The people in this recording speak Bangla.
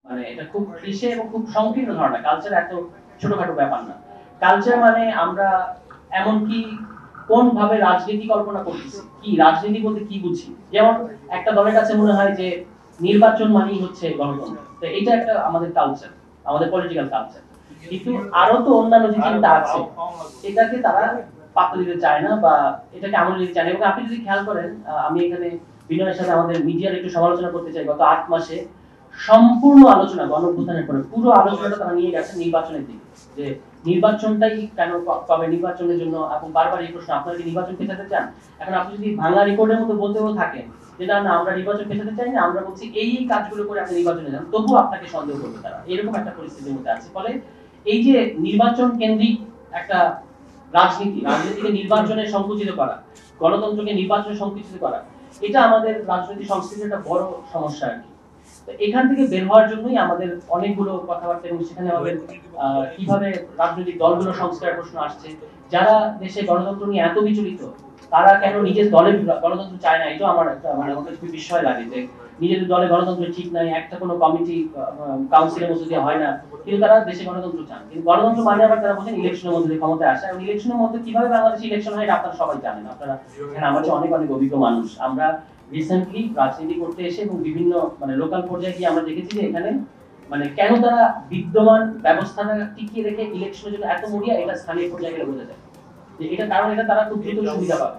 মানে এটা খুব ক্লিশে এবং খুব সংকীর্ণ ধারণা। কালচার এত ছোটখাটো ব্যাপার না। কালচার মানে আমরা এমনকি কোন ভাবে রাজনীতি কল্পনা করতেছি, কি রাজনীতি বলতে কি বুঝি? যেমন একটা দলের কাছে মনে হয় যে নির্বাচন মানেই হচ্ছে গণতন্ত্র। তো এটা একটা আমাদের কালচার, আমাদের পলিটিক্যাল কালচার। কিন্তু আরো তো অন্যান্য যে চিন্তা আছে, এটাকে তারা পাত্তা দিতে চায় না বা এটাকে আমল দিতে চায় না। এবং আপনি যদি খেয়াল করেন, আমি এখানে বিনয়ের সাথে আমাদের মিডিয়ার একটু সমালোচনা করতে চাই। গত ৮ মাসে সম্পূর্ণ আলোচনা গণঅভ্যুত্থানের পরে পুরো আলোচনাটা তারা নিয়ে গেছে নির্বাচনের দিকে, যে নির্বাচনটাই কেন কবে নির্বাচনের জন্য। এখন বারবার এই প্রশ্ন, আপনারা কি নির্বাচন পেছাতে চান? এখন আপনি যদি বাংলা রেকর্ডের মতো বলতেও থাকেন যে না না আমরা নির্বাচন পেছাতে চাই না, আমরা বলছি এই কাজগুলো করে আপনি নির্বাচনে যান, তবুও আপনাকে সন্দেহ করবে তারা। এরকম একটা পরিস্থিতির মধ্যে আছে। ফলে এই যে নির্বাচন কেন্দ্রিক একটা রাজনীতিকে নির্বাচনে সংকুচিত করা, গণতন্ত্রকে নির্বাচনে সংকুচিত করা, এটা আমাদের রাজনৈতিক সংস্কৃতির একটা বড় সমস্যা আর কি। এখান থেকে বের হওয়ার জন্যই আমাদের অনেকগুলো কথাবার্তা, এবং সেখানে আমাদের কিভাবে রাজনৈতিক দলগুলো সংস্কারের প্রশ্ন আসছে। যারা দেশে গণতন্ত্র নিয়ে এত বিচলিত, তারা কেন নিজের দলে গণতন্ত্র চায় না? এটা আমার একটা মানে আমার খুব বিস্ময় লাগে যে নিজেদের দলে গণতন্ত্র ঠিক নাই, একটা কোনো কমিটি কাউন্সিলের মধ্যে দিয়ে হয় না, কিন্তু তারা দেশে গণতন্ত্র চান। কিন্তু গণতন্ত্র মানে আবার তারা বলেন ইলেকশনের মধ্যে দিয়ে ক্ষমতায় আসা। এবং ইলেকশনের মধ্যে কিভাবে বাংলাদেশে ইলেকশন হয় এটা আপনারা সবাই জানেন। আপনারা এখানে আমার চেয়ে অনেক অনেক অভিজ্ঞ মানুষ। আমরা রিসেন্টলি রাজনীতি করতে এসে এবং বিভিন্ন মানে লোকাল পর্যায়ে গিয়ে আমরা দেখেছি যে এখানে মানে কেন তারা বিদ্যমান ব্যবস্থাটা টিকিয়ে রেখে ইলেকশনের জন্য এত মরিয়া, এটা স্থানীয় পর্যায়ে গেলে বোঝা যায় যে এটা কারণ এটা তারা খুব দ্রুত সুবিধা পাবে।